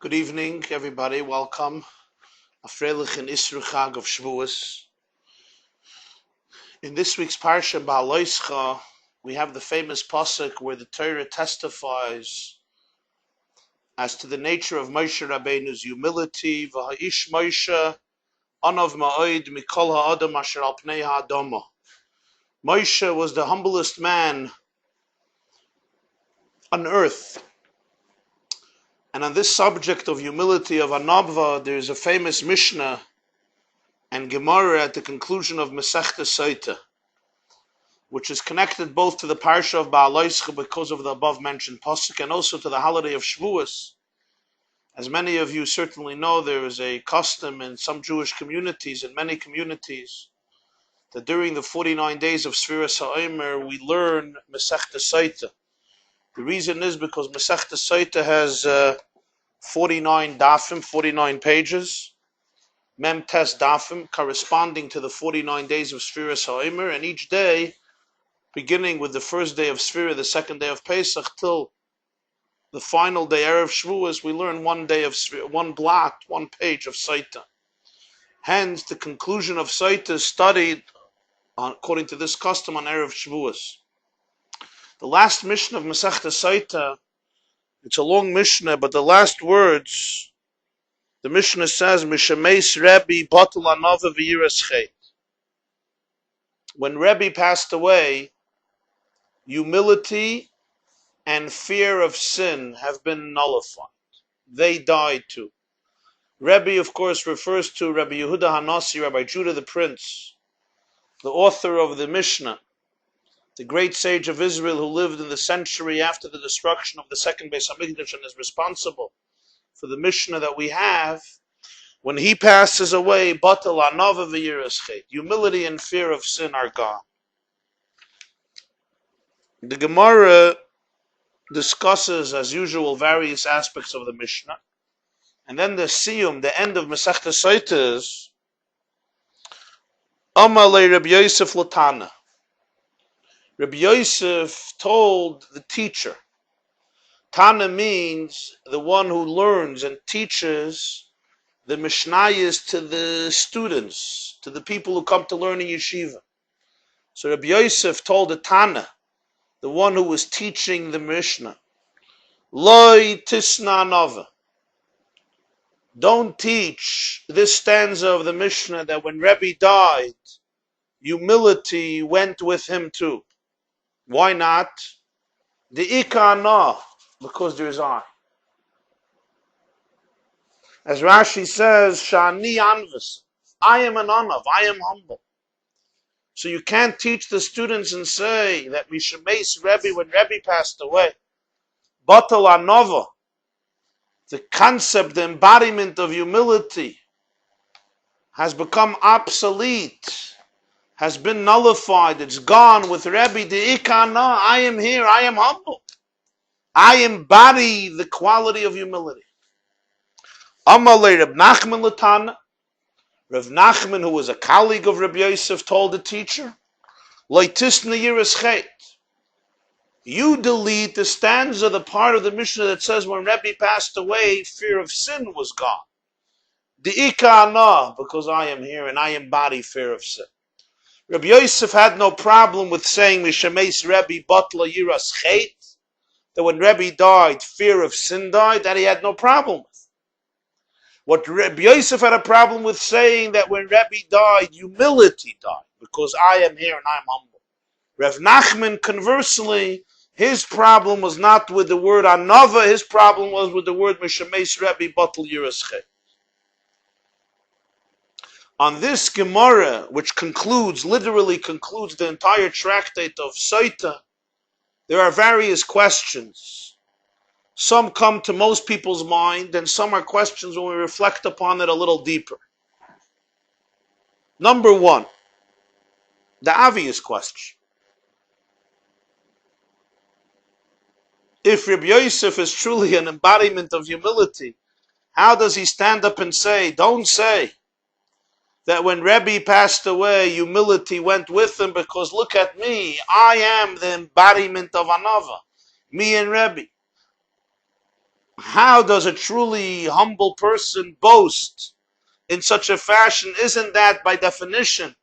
Good evening, everybody. Welcome. A freilich and Isru Chag of Shavuos. In this week's Parsha beahalotha, we have the famous pasuk where the Torah testifies as to the nature of Moshe Rabbeinu's humility. V'ha'ish Moshe anav ma'od mikol ha'adam asher al pnei ha'adama. Moshe was the humblest man on earth. And on this subject of humility of Anabva, there is a famous Mishnah and Gemara at the conclusion of Masechta Soita, which is connected both to the Parsha of beahalotha because of the above mentioned pasuk and also to the holiday of Shavuos. As many of you certainly know, there is a custom in some Jewish communities, in many communities, that during the 49 days of Sfiras HaOmer we learn Masechta Soita. The reason is because Masechta Soita has 49 dafim, 49 pages, Mem Tes dafim, corresponding to the 49 days of Sfiras HaOmer, and each day, beginning with the first day of Sfira, the second day of Pesach, till the final day, Erev Shavuos, we learn one day of Sfira, one blot, one page of Soita. Hence, the conclusion of Soita is studied, according to this custom, on Erev Shavuos. The last Mishnah of Masechta Soita, it's a long Mishnah, but the last words, the Mishnah says, Mishameis Rebbe batel anava v'yiras chet. When Rebbe passed away, humility and fear of sin have been nullified. They died too. Rebbe, of course, refers to Rabbi Yehuda Hanasi, Rabbi Judah the Prince, the author of the Mishnah, the great sage of Israel who lived in the century after the destruction of the second Beis Hamikdash and is responsible for the Mishnah that we have. When he passes away, batel anava v'yiras chet, humility and fear of sin are gone. The Gemara discusses, as usual, various aspects of the Mishnah, and then the siyum, the end of Masechta Soita is Amalei Rabbi Yosef Latana. Rabbi Yosef told the teacher. Tana means the one who learns and teaches the Mishnayos to the students, to the people who come to learn in yeshiva. So Rabbi Yosef told the Tana, the one who was teaching the Mishnah, Loi tisna nava. Don't teach this stanza of the Mishnah that when Rebbe died, humility went with him too. Why not? The ikana, because there is I. As Rashi says, Shani anvas, I am an anav, I am humble. So you can't teach the students and say that Mishameis Rebbe, when Rebbe passed away, batel anova, the concept, the embodiment of humility has become obsolete, has been nullified, it's gone with Rebbe. The ikana, I am here, I am humble. I embody the quality of humility. Amalei Reb Nachman Latana. Rav Nachman, who was a colleague of Rabbi Yosef, told the teacher, Leitisna yiras chet. You delete the stanza, the part of the Mishnah that says when Rebbe passed away, fear of sin was gone. The ikana, because I am here and I embody fear of sin. Rabbi Yosef had no problem with saying Mishameis Rebbe batla yiras chet, that when Rebbe died, fear of sin died, that he had no problem with. What Rabbi Yosef had a problem with saying that when Rebbe died, humility died, because I am here and I am humble. Rav Nachman, conversely, his problem was not with the word anava, his problem was with the word Mishameis Rebbe batel yiras chet. On this Gemara, which literally concludes the entire tractate of Soita, there are various questions. Some come to most people's mind, and some are questions when we reflect upon it a little deeper. Number one, the obvious question. If Rabbi Yosef is truly an embodiment of humility, how does he stand up and say, don't say that when Rebbe passed away, humility went with him, because look at me, I am the embodiment of Anava, me and Rebbe. How does a truly humble person boast in such a fashion? Isn't that by definition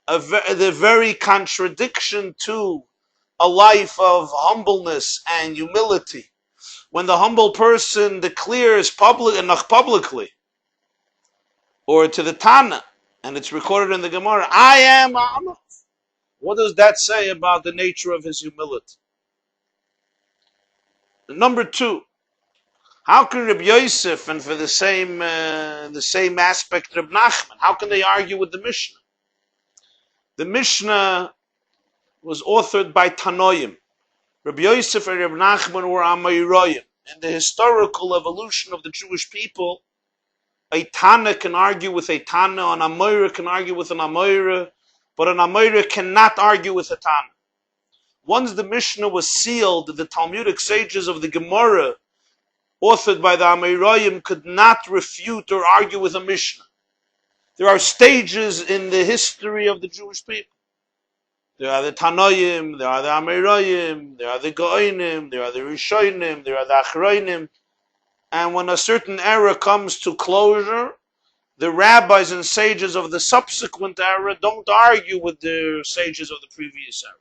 the very contradiction to a life of humbleness and humility? When the humble person declares publicly, or to the Tana, and it's recorded in the Gemara, I am Amma. What does that say about the nature of his humility? Number two, how can Rabbi Yosef, and for the same aspect, Reb Nachman, how can they argue with the Mishnah? The Mishnah was authored by Tanoim. Rabbi Yosef and Reb Nachman were Amoraim. In the historical evolution of the Jewish people, a Tana can argue with a Tana, an Amora can argue with an Amora, but an Amora cannot argue with a Tana. Once the Mishnah was sealed, the Talmudic sages of the Gemara, authored by the Amoraim, could not refute or argue with a Mishnah. There are stages in the history of the Jewish people. There are the Tanoim, there are the Amoraim, there are the Goinim, there are the Rishonim, there are the Achroinim. And when a certain era comes to closure, the rabbis and sages of the subsequent era don't argue with the sages of the previous era.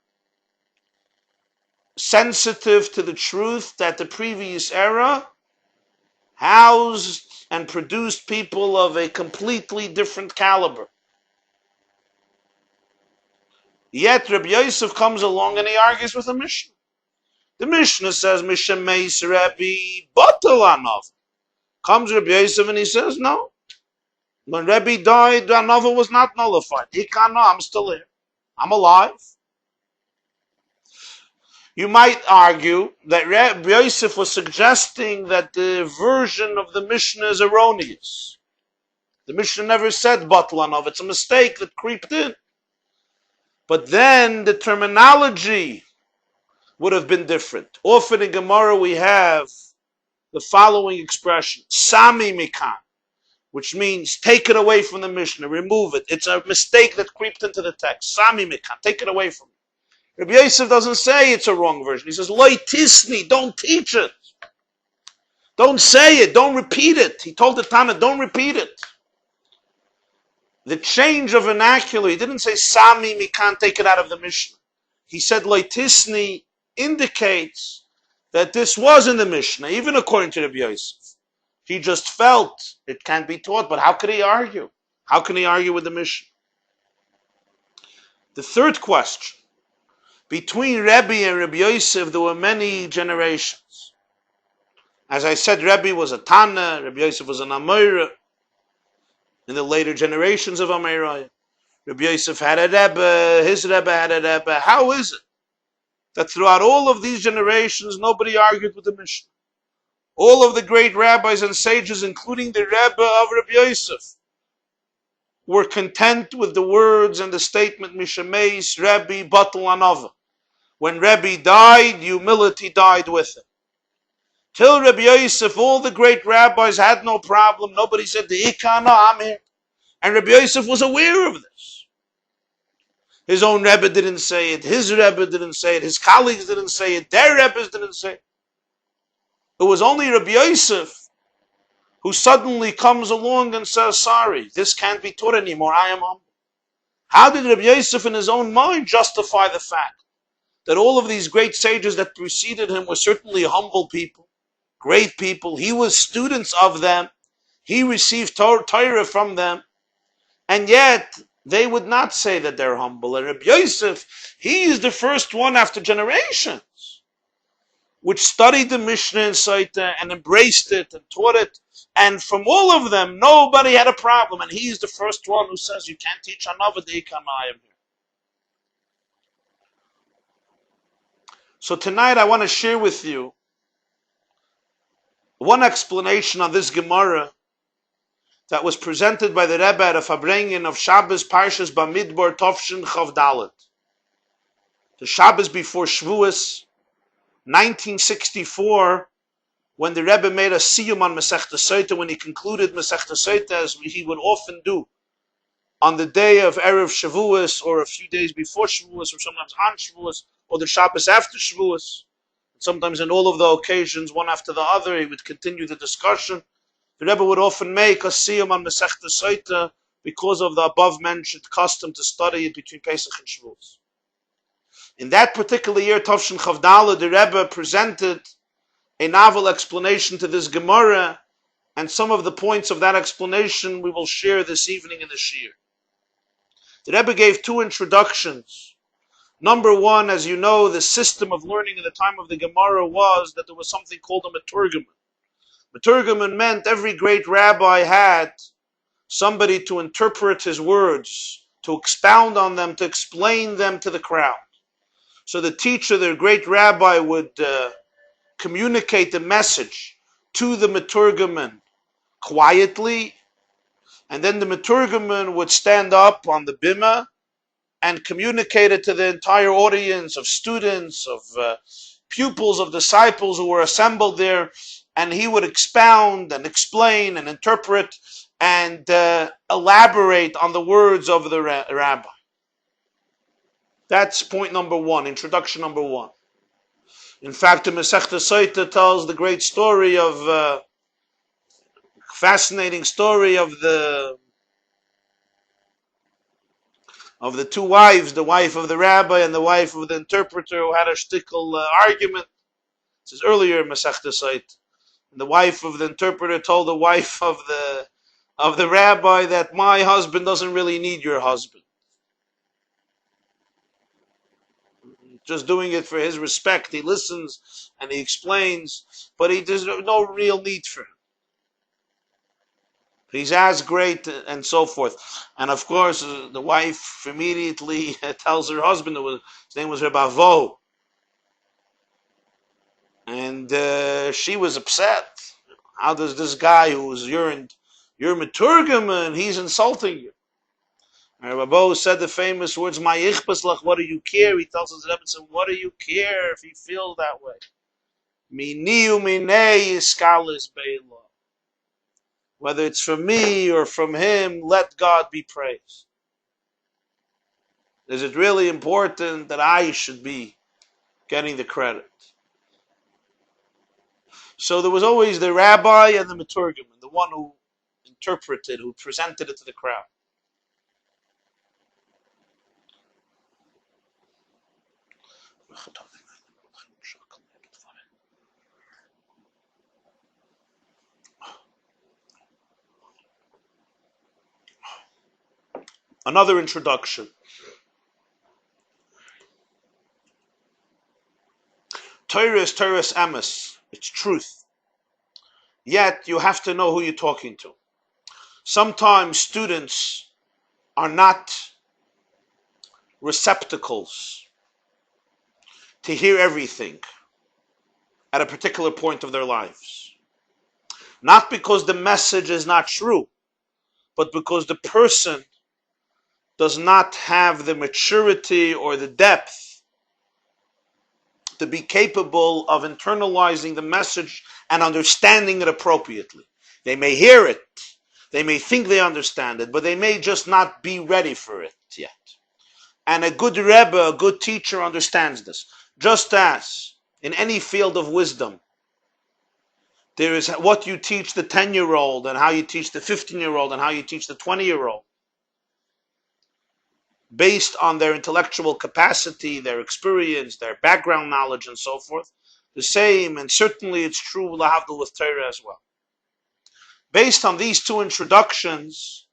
Sensitive to the truth that the previous era housed and produced people of a completely different caliber. Yet Rabbi Yosef comes along and he argues with the Mishnah. The Mishnah says, Mishemeis Rebbe Batal Anov. Comes Rabbi Yosef and he says, no. When Rebbe died, the Anova was not nullified. I'm still here. I'm alive. You might argue that Rabbi Yosef was suggesting that the version of the Mishnah is erroneous. The Mishnah never said Batal Anov. It's a mistake that creeped in. But then the terminology would have been different. Often in Gemara we have the following expression, Sami Mikan, which means take it away from the Mishnah, remove it. It's a mistake that creeped into the text. Sami Mikan, take it away from it. Rabbi Yosef doesn't say it's a wrong version. He says, Loi Tisni, don't teach it. Don't say it, don't repeat it. He told the Tana, don't repeat it. The change of vernacular, he didn't say Sami Mikan, take it out of the Mishnah. He said Loi Tisni indicates that this was in the Mishnah, even according to Rabbi Yosef. He just felt it can't be taught, but how could he argue? How can he argue with the Mishnah? The third question, between Rebbe and Rabbi Yosef, there were many generations. As I said, Rebbe was a Tana, Rabbi Yosef was an Amora. In the later generations of Amorayim, Rabbi Yosef had a Rebbe, his Rebbe had a Rebbe. How is it that throughout all of these generations, nobody argued with the Mishnah? All of the great rabbis and sages, including the Rebbe of Rabbi Yosef, were content with the words and the statement, Mishemeis Rebbe Batal Anova. When Rebbe died, humility died with him. Till Rabbi Yosef, all the great rabbis had no problem. Nobody said, the Ikana, I'm here. And Rabbi Yosef was aware of this. His own Rebbe didn't say it. His Rebbe didn't say it. His colleagues didn't say it. Their Rebbes didn't say it. It was only Rabbi Yosef who suddenly comes along and says, sorry, this can't be taught anymore. I am humble. How did Rabbi Yosef in his own mind justify the fact that all of these great sages that preceded him were certainly humble people, great people? He was students of them. He received Torah from them. And yet, they would not say that they're humble. And Rabbi Yosef, he is the first one after generations which studied the Mishnah and Saita and embraced it and taught it. And from all of them, nobody had a problem. And he's the first one who says, you can't teach another day Kamayim here. So tonight I want to share with you one explanation on this Gemara that was presented by the Rebbe at a Farbrengen of Shabbos Parshas Bamidbar Tovshin Chav Dalet. The Shabbos before Shavuos, 1964, when the Rebbe made a siyum on Masechta Sotah, when he concluded Masechta Sotah, as he would often do on the day of Erev Shavuos, or a few days before Shavuos, or sometimes on Shavuos, or the Shabbos after Shavuos. Sometimes in all of the occasions, one after the other, he would continue the discussion. The Rebbe would often make a siyum on Masechta Soita because of the above-mentioned custom to study it between Pesach and Shavuos. In that particular year, Tovshin Chavdala, the Rebbe presented a novel explanation to this Gemara, and some of the points of that explanation we will share this evening in the Shir. The Rebbe gave two introductions. Number one, as you know, the system of learning in the time of the Gemara was that there was something called a Meturgaman. Meturgaman meant every great rabbi had somebody to interpret his words, to expound on them, to explain them to the crowd. So the teacher, the great rabbi, would communicate the message to the Meturgaman quietly, and then the Meturgaman would stand up on the bima and communicate it to the entire audience of students, of pupils, of disciples who were assembled there, and he would expound and explain and interpret and elaborate on the words of the rabbi. That's point number one, introduction number one. In fact, the Masechta Soita tells the great story of, fascinating story of the two wives, the wife of the rabbi and the wife of the interpreter, who had a shtickle argument. This is earlier in Masechta Soita. The wife of the interpreter told the wife of the rabbi that my husband doesn't really need your husband. Just doing it for his respect. He listens and he explains, but there's no real need for him. He's as great and so forth. And of course, the wife immediately tells her husband, his name was Rebbe Avo. And she was upset. How does this guy who's your Meturgaman, he's insulting you? And Rebbe Avo said the famous words, "My ichpaslach, what do you care?" He tells his Rebbe, "What do you care if he feels that way?" Miniu minei iskalis beila. Whether it's from me or from him, let God be praised. Is it really important that I should be getting the credit? So there was always the rabbi and the Meturgaman, the one who interpreted, who presented it to the crowd. Another introduction. Torah is Torah's emes. It's truth. Yet you have to know who you're talking to. Sometimes students are not receptacles to hear everything at a particular point of their lives. Not because the message is not true, but because the person does not have the maturity or the depth to be capable of internalizing the message and understanding it appropriately. They may hear it, they may think they understand it, but they may just not be ready for it yet. And a good Rebbe, a good teacher understands this. Just as in any field of wisdom, there is what you teach the 10-year-old and how you teach the 15-year-old and how you teach the 20-year-old. Based on their intellectual capacity, their experience, their background knowledge, and so forth. The same, and certainly it's true lahavdil with Torah as well. Based on these two introductions,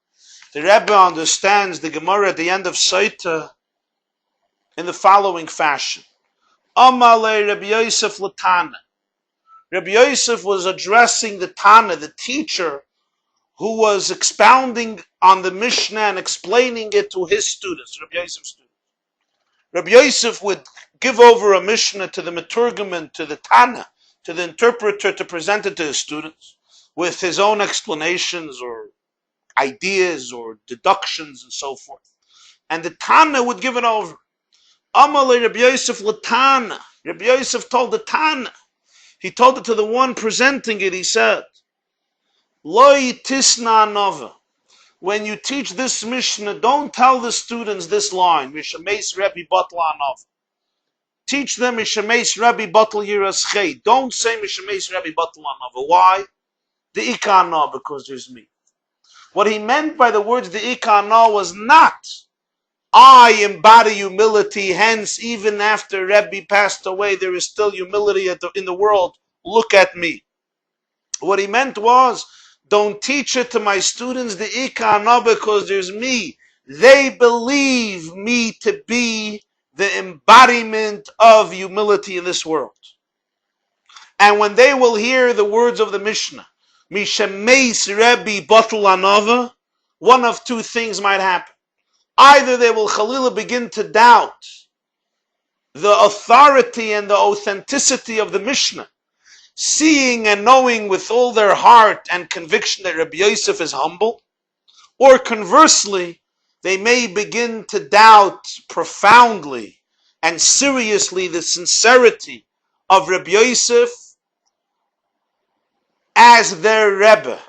the Rebbe understands the Gemara at the end of Soita in the following fashion. Amalei Rabbi Yosef Latana. Rabbi Yosef was addressing the Tana, the teacher, who was expounding on the Mishnah and explaining it to his students, Rabbi Yosef's students. Rabbi Yosef would give over a Mishnah to the Meturgaman, to the Tana, to the interpreter, to present it to his students with his own explanations or ideas or deductions and so forth. And the Tana would give it over. Amalei Rabbi Yosef Latana. Rabbi Yosef told the Tana. He told it to the one presenting it. He said, Loi tisna nova. When you teach this Mishnah, don't tell the students this line. Mishameis Rebbe Batla nova. Teach them Mishameis Rabbi Batal Yiraschei. Don't say Mishameis Rabbi Batal Anava. Why? The Ikana, because there's me. What he meant by the words the Ikana was not I embody humility, hence even after Rebbe passed away there is still humility in the world. Look at me. What he meant was, don't teach it to my students the Ikana because there's me. They believe me to be the embodiment of humility in this world. And when they will hear the words of the Mishnah, Mishemeis Rebbe Batul Anava, one of two things might happen. Either they will Chalila begin to doubt the authority and the authenticity of the Mishnah, seeing and knowing with all their heart and conviction that Rabbi Yosef is humble, or conversely, they may begin to doubt profoundly and seriously the sincerity of Rabbi Yosef as their Rebbe.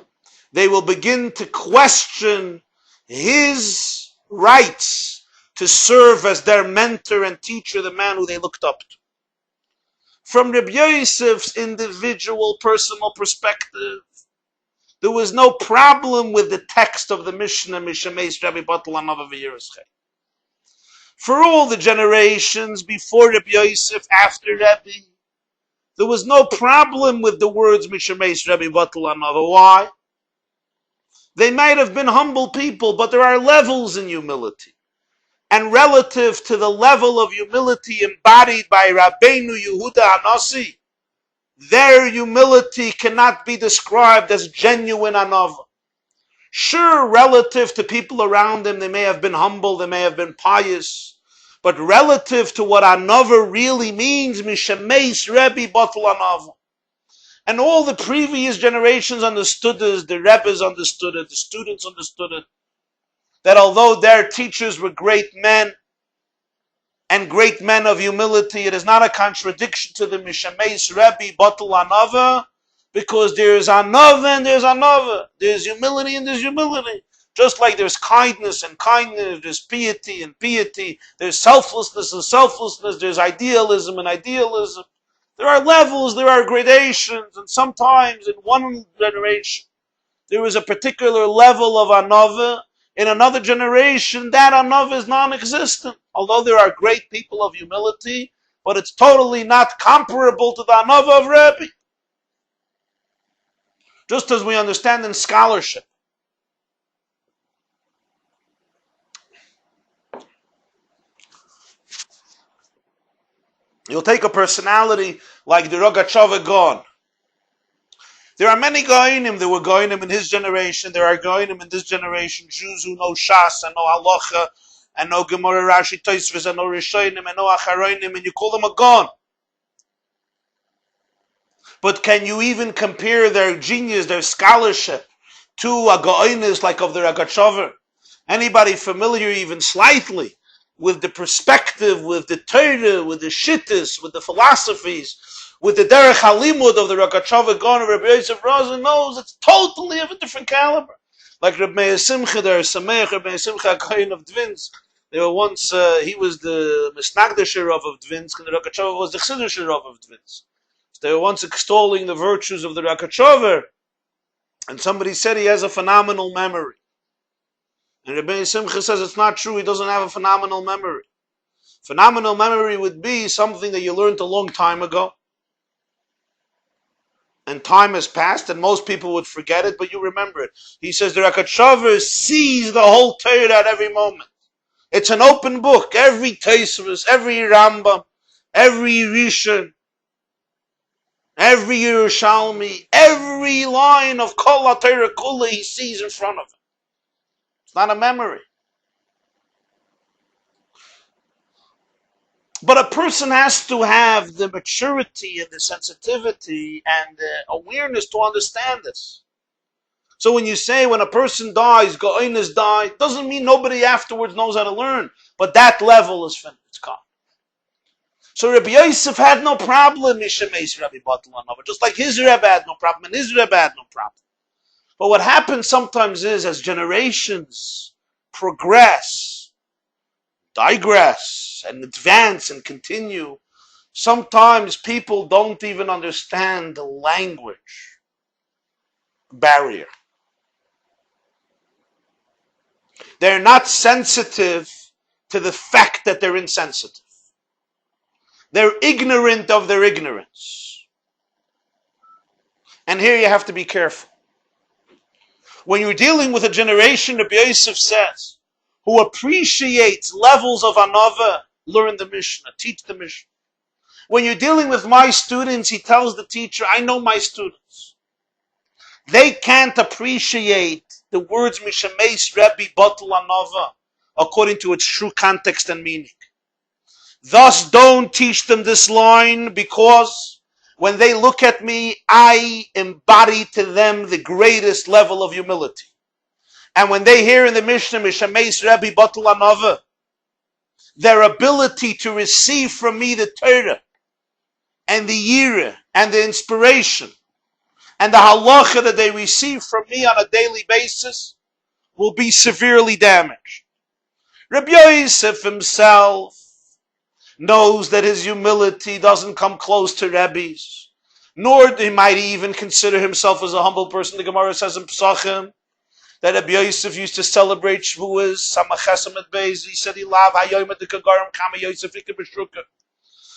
They will begin to question his rights to serve as their mentor and teacher, the man who they looked up to. From Rabbi Yosef's individual personal perspective, there was no problem with the text of the Mishnah, Mishameis Rabbi Batal Anava v'Yiraschei. For all the generations before Rabbi Yosef, after Rabbi, there was no problem with the words Mishameis Rabbi Batal Anava. Why? They might have been humble people, but there are levels in humility. And relative to the level of humility embodied by Rabbeinu Yehuda Hanasi, their humility cannot be described as genuine anava. Sure, relative to people around them, they may have been humble, they may have been pious, but relative to what anava really means, Mishameis Rebbe Batal Anava. And all the previous generations understood this, the Rebbes understood it, the students understood it, that although their teachers were great men, and great men of humility, it is not a contradiction to the Mishameis Rebbe Batal Anava, because there's anava and there's anava. There's humility and there's humility. Just like there's kindness and kindness, there's piety and piety, there's selflessness and selflessness, there's idealism and idealism. There are levels, there are gradations, and sometimes in one generation there is a particular level of anava. In another generation, that anava is non-existent. Although there are great people of humility, but it's totally not comparable to the anava of Rebbe. Just as we understand in scholarship. You'll take a personality like the Rogatchover Gaon. There are many Goinim. There were Goinim in his generation. There are Goinim in this generation. Jews who know Shas and know Halacha and know Gemara, Rashi, Tosfos and know Rishonim and know Acharonim, and you call them a Gaon. But can you even compare their genius, their scholarship, to a Goinis like of the Rogatchover? Anybody familiar even slightly with the perspective, with the Torah, with the Shittas, with the philosophies, with the Derech HaLimud of the Rogatchover Gaon of Rabbi Yosef Rosen knows it's totally of a different caliber. Like Rabbi Meir Simcha, the Sameach, Rabbi Meir Simcha Kohen of Dvinsk. They were once, he was the Misnagdasher Rav of Dvinsk, and the Rogatchover was the Chsidisher Rav of Dvinsk. So they were once extolling the virtues of the Rogatchover, and somebody said he has a phenomenal memory. And Rabbi Simcha says it's not true, he doesn't have a phenomenal memory. Phenomenal memory would be something that you learned a long time ago, and time has passed, and most people would forget it, but you remember it. He says the Rogatchover sees the whole Torah at every moment. It's an open book. Every Tosfos, every Rambam, every Rishon, every Yerushalmi, every line of Kol HaTorah Kula he sees in front of him. It's not a memory. But a person has to have the maturity and the sensitivity and the awareness to understand this. So when you say when a person dies, Goinis die, doesn't mean nobody afterwards knows how to learn. But that level is finished. It's gone. So Rabbi Yosef had no problem, Mishameis Rabbi Batal Anava, just like his Rebbe had no problem, and his Rebbe had no problem. But what happens sometimes is, as generations progress, digress, and advance and continue, Sometimes people don't even understand the language barrier. They're not sensitive to the fact that they're insensitive. They're ignorant of their ignorance. And here you have to be careful. When you're dealing with a generation, Rabbi Yosef says, who appreciates levels of anava, learn the Mishnah, teach the Mishnah. When you're dealing with my students, he tells the teacher, I know my students. They can't appreciate the words Mishameis Rebbe Batul Anava according to its true context and meaning. Thus don't teach them this line, because when they look at me, I embody to them the greatest level of humility. And when they hear in the Mishnah Mishameis Rebbe Batul Anava, their ability to receive from me the Torah and the yirah and the inspiration and the halacha that they receive from me on a daily basis will be severely damaged. Rabbi Yosef himself knows that his humility doesn't come close to Rebbe's, nor he might even consider himself as a humble person. The Gemara says in Pesachim that Rabbi Yosef used to celebrate Shavuos, Samachesam et Beis. He said he loved Hayoim et Kagarim Kama Yosef Ikebeshruka.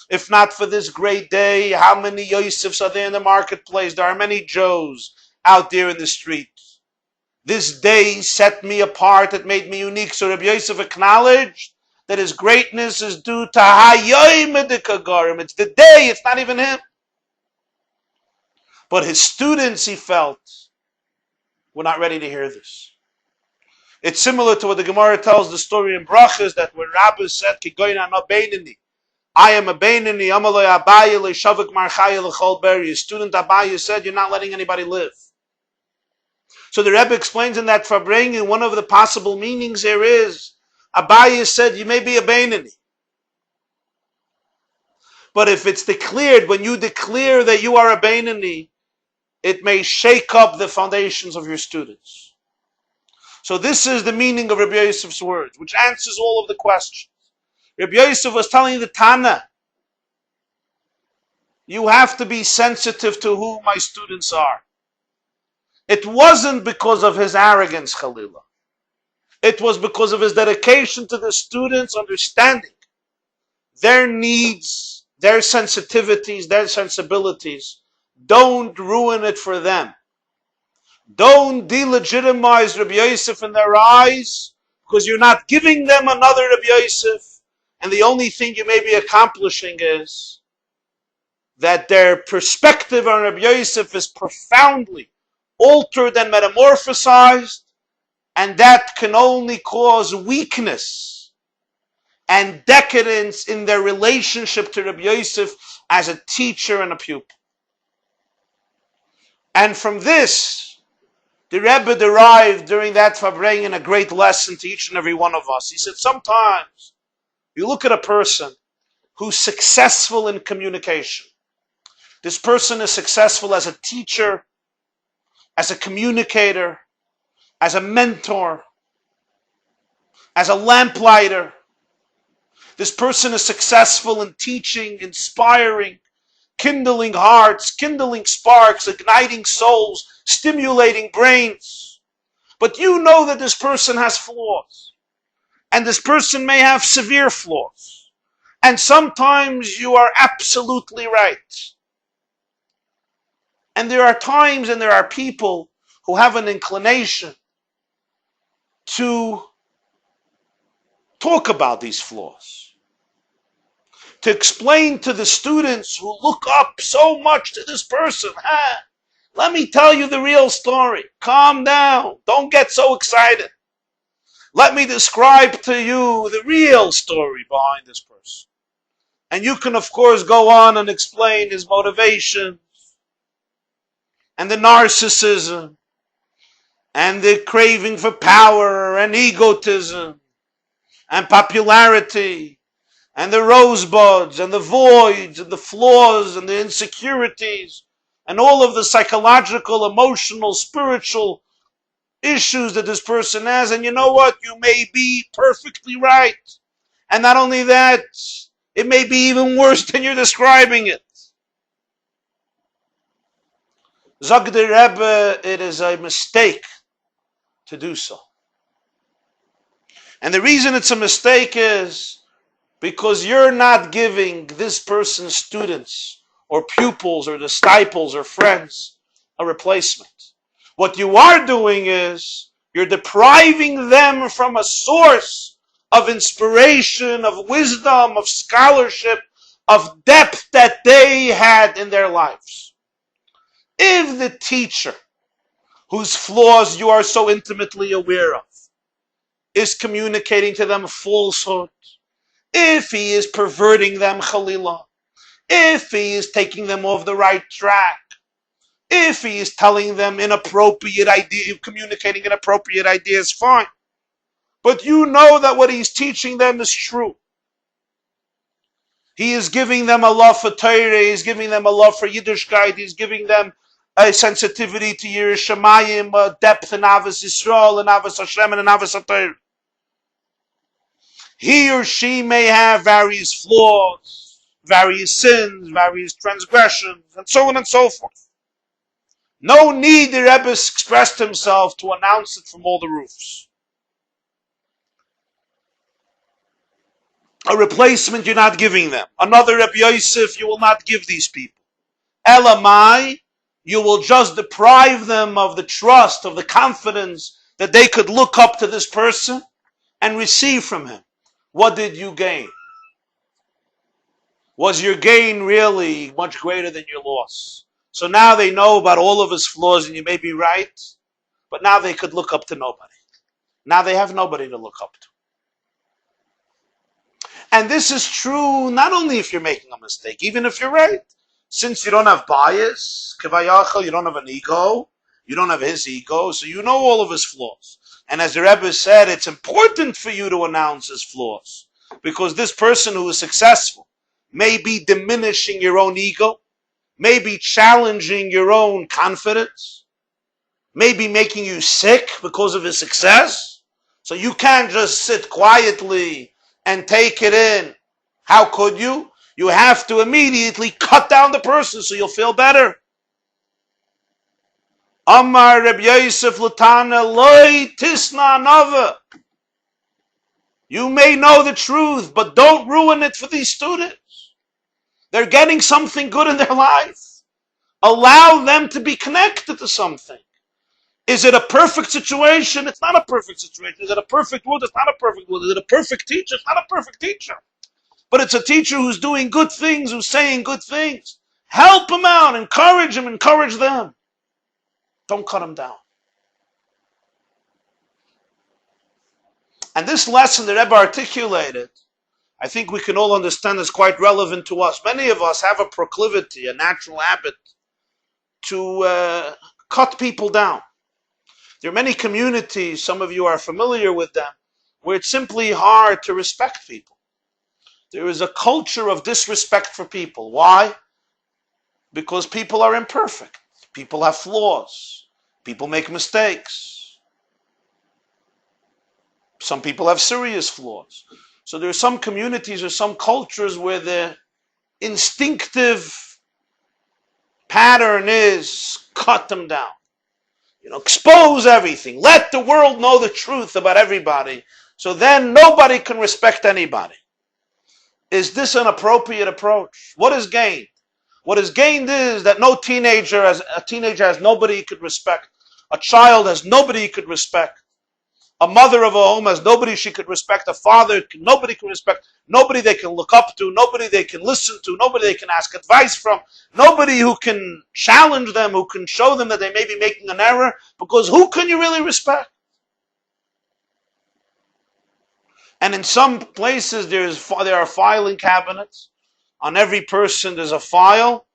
If not for this great day, how many Yosefs are there in the marketplace? There are many Joes out there in the street. This day set me apart, it made me unique. So Rabbi Yosef acknowledged that his greatness is due to Hayoim Kagarim. It's the day, it's not even him. But his students, he felt, were not ready to hear this. It's similar to what the Gemara tells the story in Brachas, that when Rabbi said, Kigoyna no beinini, I am a beinini, amalei Abaye le'shavik marchaya l'chol beri. His student Abaye said, you're not letting anybody live. So the Rebbe explains in that Farbrengen, one of the possible meanings there is, Abaye said, you may be a beinini, but if it's declared, when you declare that you are a beinini, it may shake up the foundations of your students. So this is the meaning of Rabbi Yosef's words, which answers all of the questions. Rabbi Yosef was telling the Tana, you have to be sensitive to who my students are. It wasn't because of his arrogance, Chalila. It was because of his dedication to the students, understanding their needs, their sensitivities, their sensibilities. Don't ruin it for them. Don't delegitimize Rabbi Yosef in their eyes, because you're not giving them another Rabbi Yosef, and the only thing you may be accomplishing is that their perspective on Rabbi Yosef is profoundly altered and metamorphosized, and that can only cause weakness and decadence in their relationship to Rabbi Yosef as a teacher and a pupil. And from this, the Rebbe derived during that Farbrengen a great lesson to each and every one of us. He said, sometimes you look at a person who's successful in communication. This person is successful as a teacher, as a communicator, as a mentor, as a lamplighter. This person is successful in teaching, inspiring, kindling hearts, kindling sparks, igniting souls, stimulating brains. But you know that this person has flaws. And this person may have severe flaws. And sometimes you are absolutely right. And there are times and there are people who have an inclination to talk about these flaws, to explain to the students who look up so much to this person, let me tell you the real story. Calm down. Don't get so excited. Let me describe to you the real story behind this person. And you can, of course, go on and explain his motivations and the narcissism and the craving for power and egotism and popularity and the rosebuds and the voids and the flaws and the insecurities and all of the psychological, emotional, spiritual issues that this person has. And you know what? You may be perfectly right. And not only that, It may be even worse than you're describing it. Zog the Rebbe, it is a mistake to do so. And the reason it's a mistake is because you're not giving this person's students or pupils or disciples or friends a replacement. What you are doing is you're depriving them from a source of inspiration, of wisdom, of scholarship, of depth that they had in their lives. If the teacher, whose flaws you are so intimately aware of, is communicating to them falsehood, if he is perverting them, Khalillah, if he is taking them off the right track, if he is telling them inappropriate ideas, communicating inappropriate ideas, fine. But you know that what he's teaching them is true. He is giving them a love for Torah, he's giving them a love for Yiddishkeit, he's giving them a sensitivity to Yerushalayim, a depth in Avos Yisrael, and Avos Hashem, and in Avos HaTorah. He or she may have various flaws, various sins, various transgressions, and so on and so forth. No need, the Rebbe expressed himself to announce it from all the roofs. A replacement you're not giving them. Another Rebbe Yosef you will not give these people. Elamai, you will just deprive them of the trust, of the confidence that they could look up to this person and receive from him. What did you gain? Was your gain really much greater than your loss? So now they know about all of his flaws, and you may be right, but now they could look up to nobody. Now they have nobody to look up to. And this is true not only if you're making a mistake, even if you're right. Since you don't have bias, kivayachal, you don't have an ego, you don't have his ego, so you know all of his flaws. And as the Rebbe said, it's important for you to announce his flaws, because this person who is successful may be diminishing your own ego, may be challenging your own confidence, may be making you sick because of his success. So you can't just sit quietly and take it in. How could you? You have to immediately cut down the person so you'll feel better. Amar Reb Yosef Latana loy tisna nava. You may know the truth, but don't ruin it for these students. They're getting something good in their life. Allow them to be connected to something. Is it a perfect situation? It's not a perfect situation. Is it a perfect world? It's not a perfect world. Is it a perfect teacher? It's not a perfect teacher. But it's a teacher who's doing good things, who's saying good things. Help them out, encourage them, encourage them. Don't cut them down. And this lesson the Rebbe articulated, I think we can all understand is quite relevant to us. Many of us have a proclivity, a natural habit to cut people down. There are many communities, some of you are familiar with them, where it's simply hard to respect people. There is a culture of disrespect for people. Why? Because people are imperfect. People have flaws. People make mistakes. Some people have serious flaws. So there are some communities or some cultures where the instinctive pattern is cut them down. Expose everything. Let the world know the truth about everybody. So then nobody can respect anybody. Is this an appropriate approach? What is gained? What is gained is that a teenager has nobody he could respect. A child has nobody he could respect. A mother of a home has nobody she could respect. A father, nobody can respect. Nobody they can look up to. Nobody they can listen to. Nobody they can ask advice from. Nobody who can challenge them, who can show them that they may be making an error. Because who can you really respect? And in some places there are filing cabinets. On every person there's a file.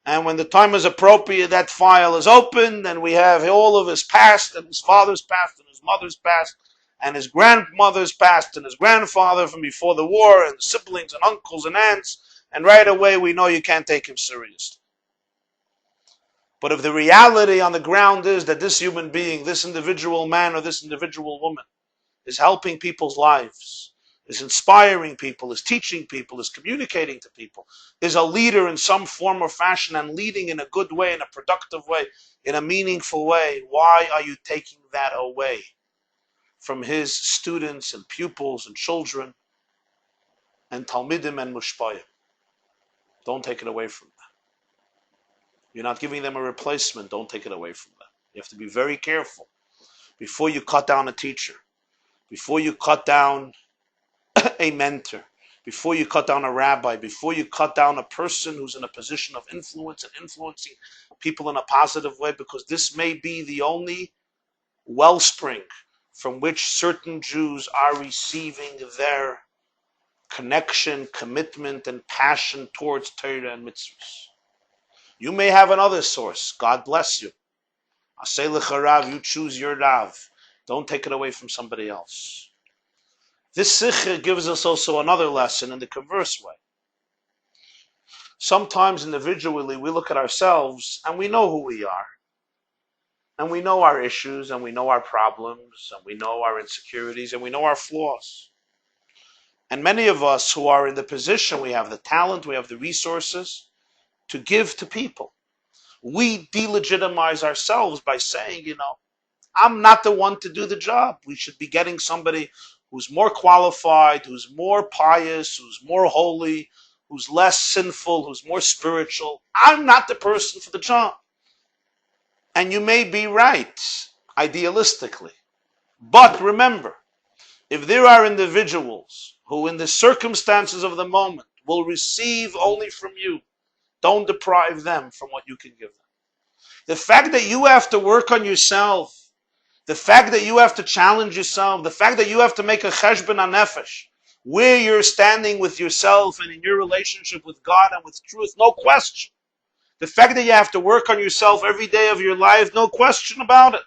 And when the time is appropriate, that file is opened, and we have all of his past, and his father's past, and his mother's past, and his grandmother's past, and his grandfather from before the war, and siblings, and uncles, and aunts, and right away we know you can't take him seriously. But if the reality on the ground is that this human being, this individual man or this individual woman, is helping people's lives, is inspiring people, is teaching people, is communicating to people, is a leader in some form or fashion and leading in a good way, in a productive way, in a meaningful way, why are you taking that away from his students and pupils and children and Talmidim and Mushpayim? Don't take it away from them. You're not giving them a replacement. Don't take it away from them. You have to be very careful before you cut down a teacher, before you cut down a mentor, before you cut down a rabbi, before you cut down a person who's in a position of influence and influencing people in a positive way, because this may be the only wellspring from which certain Jews are receiving their connection, commitment, and passion towards Torah and mitzvahs. You may have another source. God bless you. Asay lecha Rav, you choose your Rav. Don't take it away from somebody else. This sikha gives us also another lesson in the converse way. Sometimes individually we look at ourselves and we know who we are. And we know our issues and we know our problems and we know our insecurities and we know our flaws. And many of us who are in the position, we have the talent, we have the resources to give to people. We delegitimize ourselves by saying, I'm not the one to do the job. We should be getting somebody who's more qualified, who's more pious, who's more holy, who's less sinful, who's more spiritual. I'm not the person for the job. And you may be right, idealistically. But remember, if there are individuals who in the circumstances of the moment will receive only from you, don't deprive them from what you can give them. The fact that you have to work on yourself, the fact that you have to challenge yourself, the fact that you have to make a cheshbon hanefesh, where you're standing with yourself and in your relationship with God and with truth, no question. The fact that you have to work on yourself every day of your life, no question about it.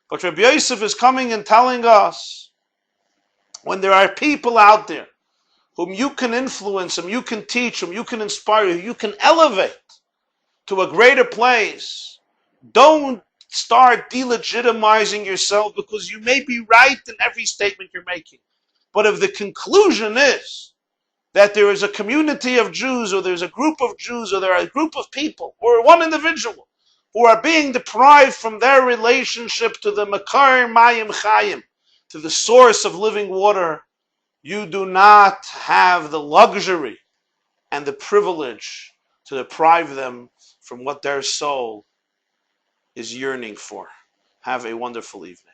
But Rabbi Yosef is coming and telling us, when there are people out there whom you can influence, whom you can teach, whom you can inspire, whom you can elevate to a greater place, don't start delegitimizing yourself because you may be right in every statement you're making. But if the conclusion is that there is a community of Jews, or there's a group of Jews, or there are a group of people, or one individual, who are being deprived from their relationship to the Makar Mayim Chayim, to the source of living water, you do not have the luxury and the privilege to deprive them from what their soul is yearning for. Have a wonderful evening.